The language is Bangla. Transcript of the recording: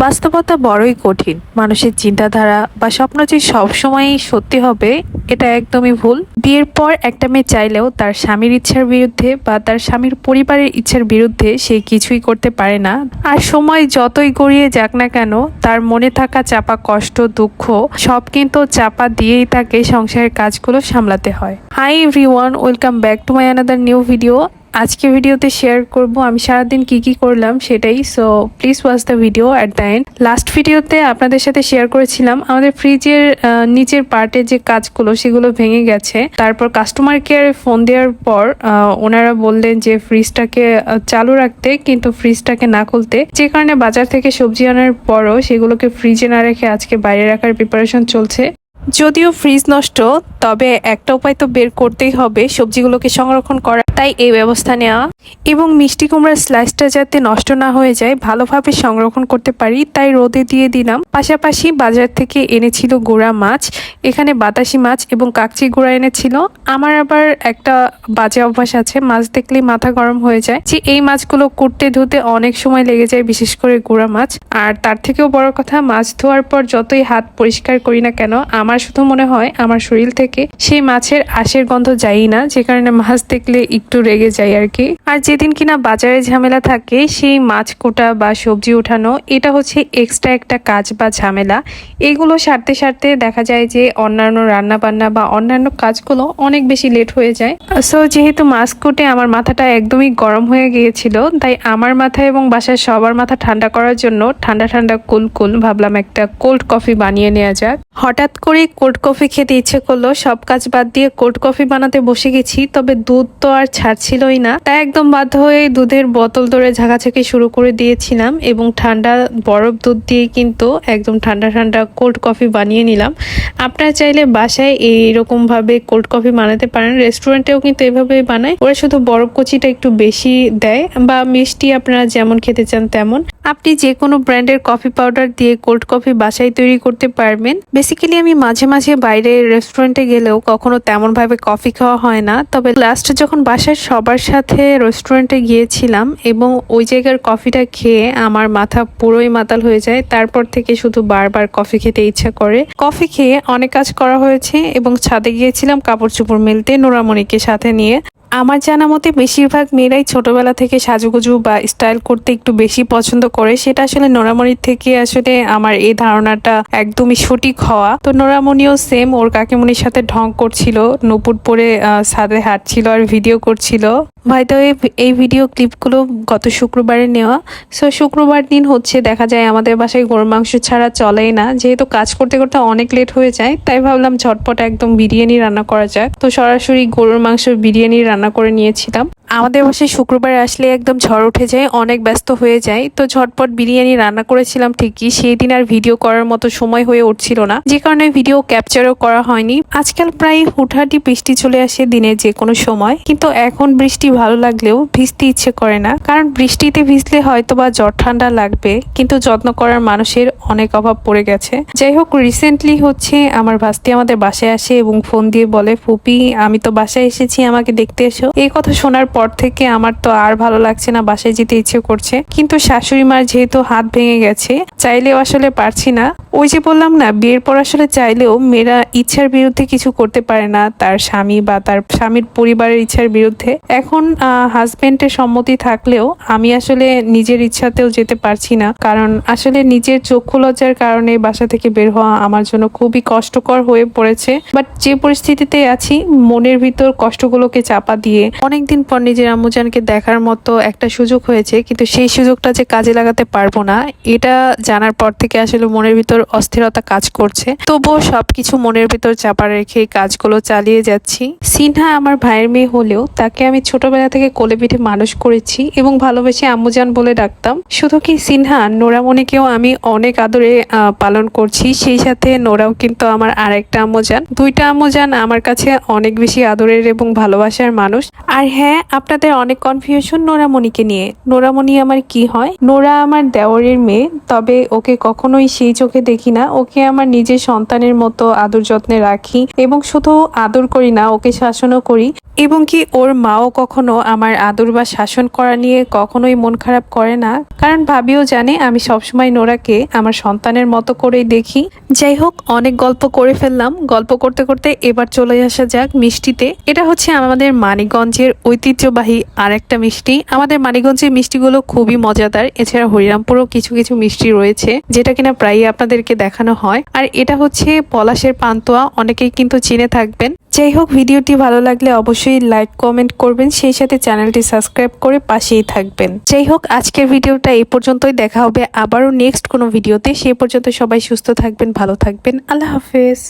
বাস্তবতা বড়ই কঠিন। মানুষের চিন্তাধারা বা স্বপ্ন যে সবসময়ই সত্যি হবে এটা একদমই ভুল। বিয়ের পর একটা মেয়ে চাইলেও তার স্বামীর ইচ্ছার বিরুদ্ধে বা তার স্বামীর পরিবারের ইচ্ছার বিরুদ্ধে সে কিছুই করতে পারে না। আর সময় যতই গড়িয়ে যাক না কেন, তার মনে থাকা চাপা কষ্ট, দুঃখ সব কিন্তু চাপা দিয়েই তাকে সংসারের কাজগুলো সামলাতে হয়। Hi everyone, welcome back to my another new video. আজকে ভিডিওতে শেয়ার করব আমি সারাদিন কি করলাম সেটাই। So please watch the video at the end. Last ভিডিওতে আপনাদের সাথে শেয়ার করেছিলাম আমাদের ফ্রিজের নিচের পার্টে যে কাজগুলো সেগুলো ভেঙে গেছে। তারপর কাস্টমার কেয়ারে ফোন দেওয়ার পর ওনারা বললেন যে ফ্রিজটাকে চালু রাখতে, কিন্তু ফ্রিজটাকে না খুলতে, যে কারণে বাজার থেকে সবজি আনার পরও সেগুলোকে ফ্রিজে না রেখে আজকে বাইরে রাখার প্রিপারেশন চলছে। যদিও ফ্রিজ নষ্ট, তবে একটা উপায় তো বের করতেই হবে সবজিগুলোকে সংরক্ষণ করা, তাই এই ব্যবস্থা নেওয়া। এবং মিষ্টি কুমড়ার স্লাইসটা যাতে নষ্ট না হয়ে যায়, ভালোভাবে সংরক্ষণ করতে পারি, তাই রোদে দিয়ে দিলাম। পাশাপাশি বাজার থেকে এনেছিল গুঁড়া মাছ, এখানে বাতাসি মাছ এবং কাকচি গুঁড়া এনেছিল। আমার আবার একটা বাজে অভ্যাস আছে, মাছ দেখলেই মাথা গরম হয়ে যায়, যে এই মাছগুলো কুটতে ধুতে অনেক সময় লেগে যায়, বিশেষ করে গুঁড়া মাছ। আর তার থেকেও বড় কথা, মাছ ধোয়ার পর যতই হাত পরিষ্কার করি না কেন, আমার শুধু মনে হয় আমার শরীর থেকে সেই মাছের আঁশের গন্ধ যায়ই না, যে কারণে মাছ দেখলে একটু রেগে যাই আর কি। আর যেদিন কিনা বাজারে ঝামেলা থাকে, সেই মাছ কোটা বা সবজি উঠানো, এটা হচ্ছে এক্সট্রা একটা কাজ বা ঝামেলা। এগুলো সারতে সারতে দেখা যায় যে অন্যান্য রান্না বান্না বা অন্যান্য কাজগুলো অনেক বেশি লেট হয়ে যায়। সো যেহেতু মাছ কুটে আমার মাথাটা একদমই গরম হয়ে গিয়েছিল, তাই আমার মাথা এবং বাসার সবার মাথা ঠান্ডা করার জন্য ঠান্ডা ঠান্ডা কুল ভাবলাম একটা কোল্ড কফি বানিয়ে নেওয়া যাক। হঠাৎ করে কোল্ড কফি খেতে ইচ্ছে করলো, সব কাজ বাদ দিয়ে কোল্ড কফি বানাতে বসে গেছি। তবে দুধ তো আর ছাড়ছিলই না, তাই একদম বাধ্য হয়ে দুধের বোতল ধরে ঝাঁকাঝাঁকি শুরু করে দিয়েছিলাম এবং ঠান্ডা বরফ দুধ দিয়ে কিন্তু একদম ঠান্ডা ঠান্ডা কোল্ড কফি বানিয়ে নিলাম। আপনারা চাইলে বাসায় এইরকম ভাবে কোল্ড কফি বানাতে পারেন, রেস্টুরেন্টেও কিন্তু এভাবেই বানায়, ওরা শুধু বরফ কুচিটা একটু বেশি দেয়, বা মিষ্টি আপনারা যেমন খেতে চান তেমন। আপনি যে কোনো ব্র্যান্ডের কফি পাউডার দিয়ে কোল্ড কফি বাসায় তৈরি করতে পারবেন। বেসিক্যালি আমি মাঝে মাঝে বাইরে রেস্টুরেন্টে গেলেও কখনো তেমন ভাবে কফি খাওয়া হয় না, তবে লাস্ট যখন বাসার সবার সাথে রেস্টুরেন্টে গিয়েছিলাম এবং ওই জায়গার কফিটা খেয়ে আমার মাথা পুরোই মাতাল হয়ে যায়, তারপর থেকে শুধু বারবার কফি খেতে ইচ্ছা করে। কফি খেয়ে অনেক কাজ করা হয়েছে এবং ছাদে গিয়েছিলাম কাপড় চোপড় মেলতে নোরামণিকে সাথে নিয়ে। আমার জানা মতে বেশিরভাগ মেয়েরাই ছোটবেলা থেকে সাজুগুজু বা স্টাইল করতে একটু বেশি পছন্দ করে, সেটা আসলে নোরামণির থেকে আসলে আমার এই ধারণাটা একদমই সঠিক হওয়া। তো নোরামণিও সেম ওর কাকিমণির সাথে ঢং করছিল, নুপুর পরে ছাদে হাঁটছিল আর ভিডিও করছিল। হয়তো এই ভিডিও ক্লিপগুলো গত শুক্রবারে নেওয়া। সো শুক্রবার দিন হচ্ছে দেখা যায় আমাদের বাসায় গরুর মাংস ছাড়া চলেই না, যেহেতু কাজ করতে করতে অনেক লেট হয়ে যায়, তাই ভাবলাম ঝটপট একদম বিরিয়ানি রান্না করা যায়। তো সরাসরি গরুর মাংস বিরিয়ানি রান্না করে নিয়েছিলাম। আমাদের বাসায় শুক্রবার আসলে একদম ঝড় উঠে যায়, অনেক ব্যস্ত হয়ে যায়, তো ঝটপট বিরিয়ানি রান্না করেছিলাম ঠিকই, সেই দিন আর ভিডিও করার মতো সময় হয়ে উঠছিল না, যে কারণে ভিডিও ক্যাপচারও করা হয়নি। আজকাল প্রায় হুটহাটি বৃষ্টি চলে আসে দিনে যে কোনো সময়, কিন্তু এখন বৃষ্টি ভালো লাগলেও ভিজতে ইচ্ছে করে না, কারণ বৃষ্টিতে ভিজলে হয়তো বা জ্বর ঠান্ডা লাগবে, কিন্তু যত্ন করার মানুষের অনেক অভাব পড়ে গেছে। যাই হোক, রিসেন্টলি হচ্ছে আমার ভাস্তি আমাদের বাসায় আসে এবং ফোন দিয়ে বলে, ফুপি আমি তো বাসায় এসেছি, আমাকে দেখতে এসো। এই কথা শোনার পর থেকে আমার তো আর ভালো লাগছে না, বাসায় যেতে ইচ্ছে করছে, কিন্তু শাশুড়ি মার যেহেতু হাত ভেঙে গেছে, চাইলেও আসলে পারছি না। ওই যে বললাম না, বিয়ের পর আসলে চাইলেও মেয়েরা ইচ্ছার বিরুদ্ধে কিছু করতে পারে না, তার স্বামী বা তার স্বামীর পরিবারের ইচ্ছার বিরুদ্ধে। এখন হাজবেন্ডের সম্মতি থাকলেও আমি আসলে নিজের ইচ্ছাতেও যেতে পারছি না, কারণ আসলে নিজের চক্ষু লজ্জার কারণে বাসা থেকে বের হওয়া আমার জন্য খুবই কষ্টকর হয়ে পড়েছে। বাট যে পরিস্থিতিতে আছি, মনের ভিতর কষ্টগুলোকে চাপা দিয়ে অনেকদিন পর নিজের আম্মুজানকে দেখার মতো একটা সুযোগ হয়েছে, কিন্তু সেই সুযোগটা যে কাজে লাগাতে পারবো না, এটা জানার পর থেকে আসলে মনের ভিতর অস্থিরতা কাজ করছে। তবুও সবকিছু মনের ভিতর চাপা রেখে কাজগুলো চালিয়ে যাচ্ছি। সিনহা আমার ভাইয়ের মেয়ে হলেও তাকে আমি ছোটবেলা থেকে কোলে পিঠে মানুষ করেছি এবং ভালোবেসে আম্মুজান বলে ডাকতাম। শুধু কি সিনহা, নোরামণিকেও আমি অনেক আদরে পালন করছি, সেই সাথে নোরাও কিন্তু আমার আরেকটা আম্মুজান। দুইটা আম্মুজান আমার কাছে অনেক বেশি আদরের এবং ভালোবাসার মানুষ। আর হ্যাঁ, আপনাদের অনেক কনফিউশন নোরামণিকে নিয়ে। নোরামণি আমার কি হয়? নোরা আমার দেওরের মেয়ে, তবে ওকে কখনোই সেই চোখে দেখি না, ওকে আমার নিজের সন্তানের মতো আদর যত্নে রাখি এবং শুধু আদর করি না, ওকে শাসনও করি। এবং কি ওর মাও কখনো আমার আদর বা শাসন করা নিয়ে কখনোই মন খারাপ করে না, কারণ ভাবিও জানে আমি সবসময় নোরাকে আমার সন্তানের মতো করেই দেখি। যাই হোক, অনেক গল্প করে ফেললাম। গল্প করতে করতে এবার চলে আসা যাক মিষ্টিতে। এটা হচ্ছে আমাদের মানিকগঞ্জের ঐতিহ্যবাহী আর একটা মিষ্টি। আমাদের মানিকগঞ্জের মিষ্টিগুলো খুবই মজাদার। এছাড়া হরিরামপুরও কিছু কিছু মিষ্টি রয়েছে যেটা কিনা প্রায়ই আপনাদেরকে দেখানো হয়। আর এটা হচ্ছে পলাশের পান্তুয়া, অনেকেই কিন্তু চিনে থাকবেন। যাই হোক, ভিডিওটি ভালো লাগলে অবশ্যই লাইক কমেন্ট করবেন, সেই সাথে চ্যানেলটি সাবস্ক্রাইব করে পাশেই থাকবেন। যাই হোক, আজকের ভিডিওটা এই পর্যন্তই। দেখা হবে আবারও নেক্সট কোনো ভিডিওতে। সেই পর্যন্ত সবাই সুস্থ থাকবেন, ভালো থাকবেন। আল্লাহ হাফেজ।